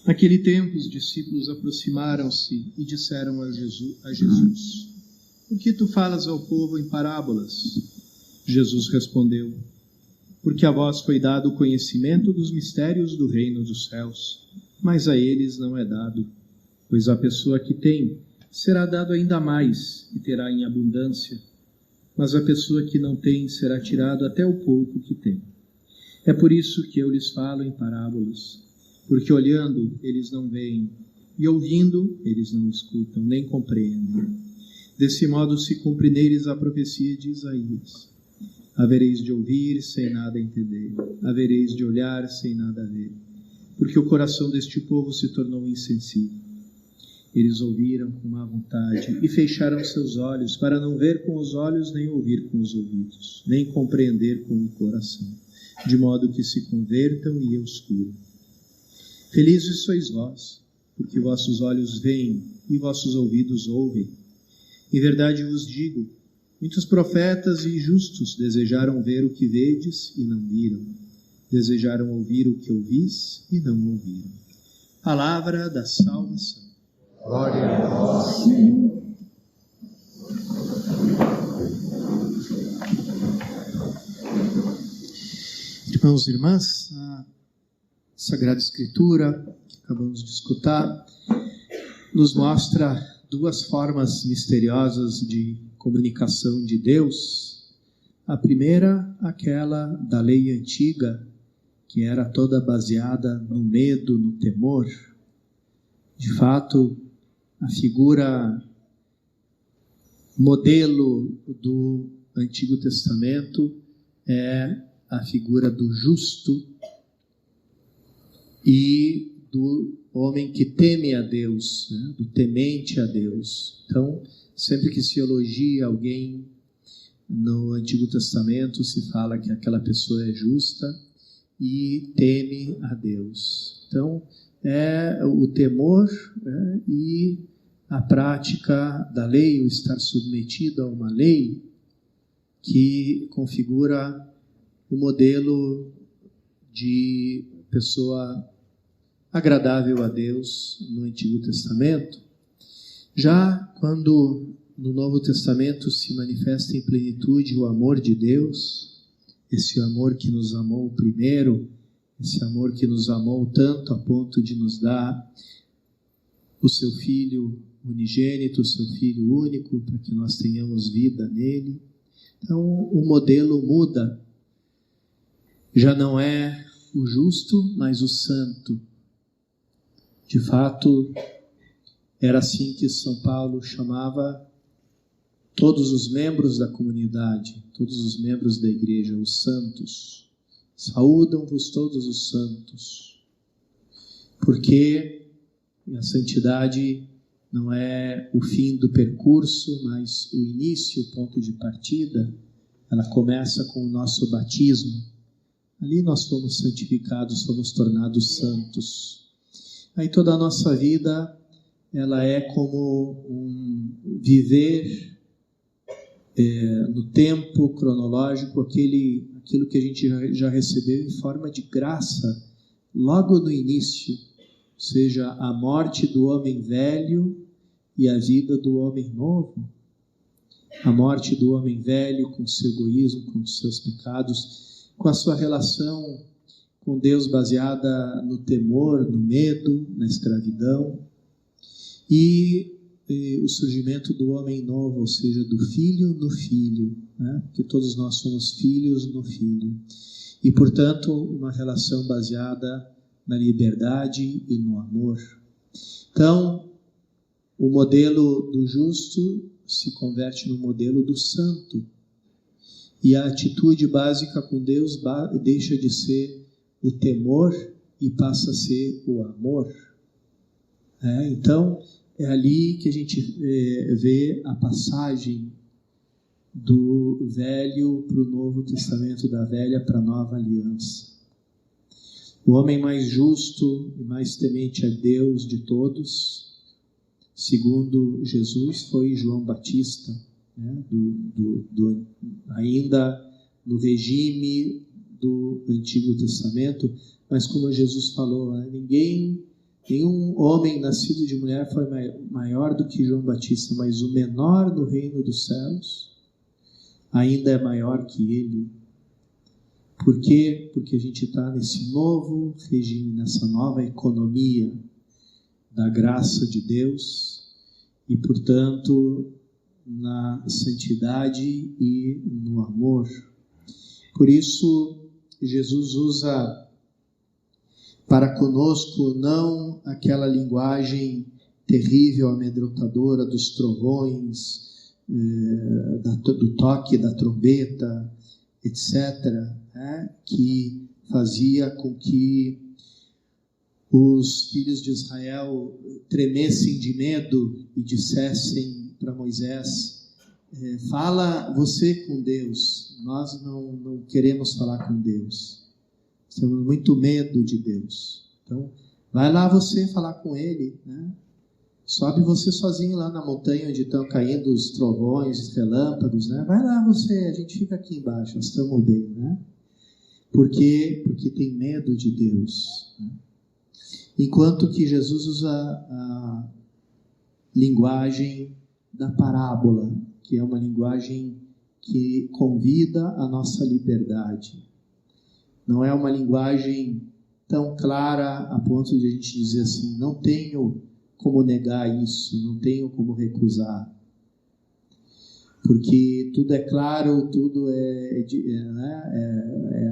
Naquele tempo, os discípulos aproximaram-se e disseram a Jesus: Por que tu falas ao povo em parábolas? Jesus respondeu: Porque a vós foi dado o conhecimento dos mistérios do reino dos céus, mas a eles não é dado. Pois a pessoa que tem, será dado ainda mais e terá em abundância, mas a pessoa que não tem, será tirado até o pouco que tem. É por isso que eu lhes falo em parábolas, porque olhando eles não veem, e ouvindo eles não escutam, nem compreendem. Desse modo se cumpre neles a profecia de Isaías: havereis de ouvir sem nada entender, havereis de olhar sem nada ver, porque o coração deste povo se tornou insensível. Eles ouviram com má vontade e fecharam seus olhos, para não ver com os olhos, nem ouvir com os ouvidos, nem compreender com o coração, de modo que se convertam e eu os cure. Felizes sois vós, porque vossos olhos veem e vossos ouvidos ouvem. Em verdade vos digo, muitos profetas e justos desejaram ver o que vedes e não viram, desejaram ouvir o que ouvis e não ouviram. Palavra da salvação. Glória a vós, Senhor. Irmãos e irmãs, a Sagrada Escritura, que acabamos de escutar, nos mostra duas formas misteriosas de comunicação de Deus. A primeira, aquela da lei antiga, que era toda baseada no medo, no temor. De fato, a figura modelo do Antigo Testamento é a figura do justo e do homem que teme a Deus, né? Do temente a Deus. Então, sempre que se elogia alguém no Antigo Testamento, se fala que aquela pessoa é justa e teme a Deus. Então, é o temor, né, e a prática da lei, o estar submetido a uma lei que configura o modelo de pessoa agradável a Deus no Antigo Testamento. Já quando no Novo Testamento se manifesta em plenitude o amor de Deus, esse amor que nos amou primeiro, esse amor que nos amou tanto a ponto de nos dar o seu Filho unigênito, o seu Filho único, para que nós tenhamos vida nele. Então o modelo muda. Já não é o justo, mas o santo. De fato, era assim que São Paulo chamava todos os membros da comunidade, todos os membros da igreja, os santos. Saúdam-vos todos os santos, porque a santidade não é o fim do percurso, mas o início, o ponto de partida. Ela começa com o nosso batismo. Ali nós fomos santificados, fomos tornados santos. Aí toda a nossa vida, ela é como um viver no tempo cronológico, aquilo que a gente já recebeu em forma de graça, logo no início, ou seja, a morte do homem velho e a vida do homem novo. A morte do homem velho com o seu egoísmo, com os seus pecados, com a sua relação com Deus baseada no temor, no medo, na escravidão, e o surgimento do homem novo, ou seja, do filho no filho, né? Porque todos nós somos filhos no filho, e portanto uma relação baseada na liberdade e no amor. Então, o modelo do justo se converte no modelo do santo, e a atitude básica com Deus deixa de ser o temor e passa a ser o amor. Então, é ali que a gente vê a passagem do Velho para o Novo Testamento, da Velha para a Nova Aliança. O homem mais justo e mais temente a Deus de todos, segundo Jesus, foi João Batista, né? Ainda no regime do Antigo Testamento, mas como Jesus falou, ninguém Nenhum homem nascido de mulher foi maior do que João Batista, mas o menor no reino dos céus ainda é maior que ele. Por quê? Porque a gente está nesse novo regime, nessa nova economia da graça de Deus e, portanto, na santidade e no amor. Por isso, Jesus usa para conosco não aquela linguagem terrível, amedrontadora dos trovões, do toque da trombeta, etc., que fazia com que os filhos de Israel tremessem de medo e dissessem para Moisés: fala você com Deus, nós não queremos falar com Deus, temos muito medo de Deus. Então, vai lá você falar com Ele, né? Sobe você sozinho lá na montanha onde estão caindo os trovões, os relâmpagos, né? Vai lá você, a gente fica aqui embaixo, nós estamos bem, né? Por quê? Porque tem medo de Deus, né? Enquanto que Jesus usa a linguagem da parábola, que é uma linguagem que convida a nossa liberdade. Não é uma linguagem tão clara a ponto de a gente dizer assim: não tenho como negar isso, não tenho como recusar. Porque tudo é claro, tudo é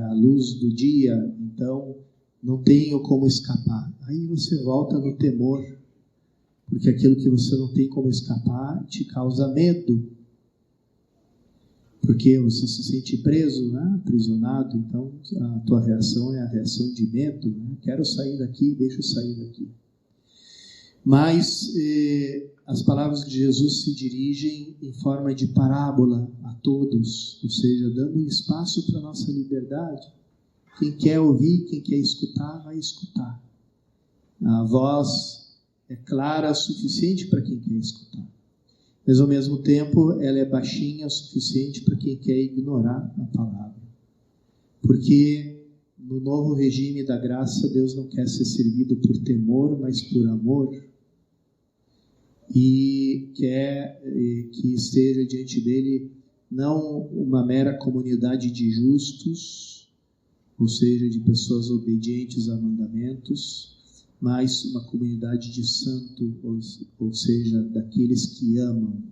a luz do dia, então não tenho como escapar. Aí você volta no temor, porque aquilo que você não tem como escapar te causa medo. Porque você se sente preso, né? Aprisionado, então a tua reação é a reação de medo, né? Quero sair daqui, deixa eu sair daqui. Mas as palavras de Jesus se dirigem em forma de parábola a todos, ou seja, dando um espaço para a nossa liberdade. Quem quer ouvir, quem quer escutar, vai escutar. A voz é clara o suficiente para quem quer escutar. Mas, ao mesmo tempo, ela é baixinha o suficiente para quem quer ignorar a palavra. Porque no novo regime da graça, Deus não quer ser servido por temor, mas por amor. E quer que esteja diante dele não uma mera comunidade de justos, ou seja, de pessoas obedientes a mandamentos, mas uma comunidade de santos, ou seja, daqueles que amam,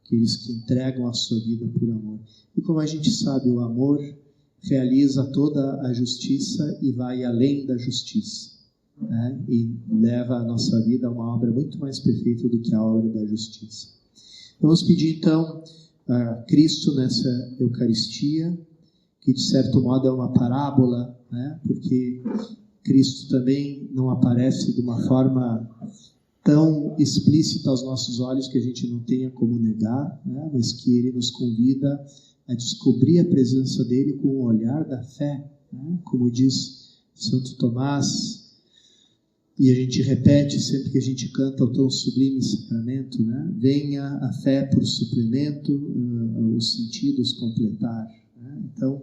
aqueles que entregam a sua vida por amor. E como a gente sabe, o amor realiza toda a justiça e vai além da justiça, né? E leva a nossa vida a uma obra muito mais perfeita do que a obra da justiça. Vamos pedir então a Cristo nessa Eucaristia, que de certo modo é uma parábola, né? Porque Cristo também não aparece de uma forma tão explícita aos nossos olhos que a gente não tenha como negar, né? Mas que Ele nos convida a descobrir a presença dEle com o olhar da fé, né? Como diz Santo Tomás, e a gente repete sempre que a gente canta o tão sublime sacramento, né? Venha a fé por suplemento, os sentidos completar, né? Então,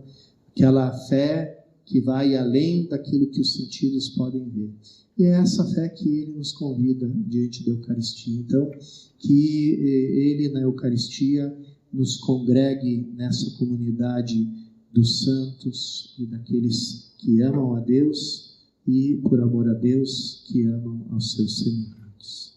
aquela fé que vai além daquilo que os sentidos podem ver. E é essa fé que Ele nos convida diante da Eucaristia. Então, que Ele na Eucaristia nos congregue nessa comunidade dos santos e daqueles que amam a Deus e, por amor a Deus, que amam aos seus semelhantes.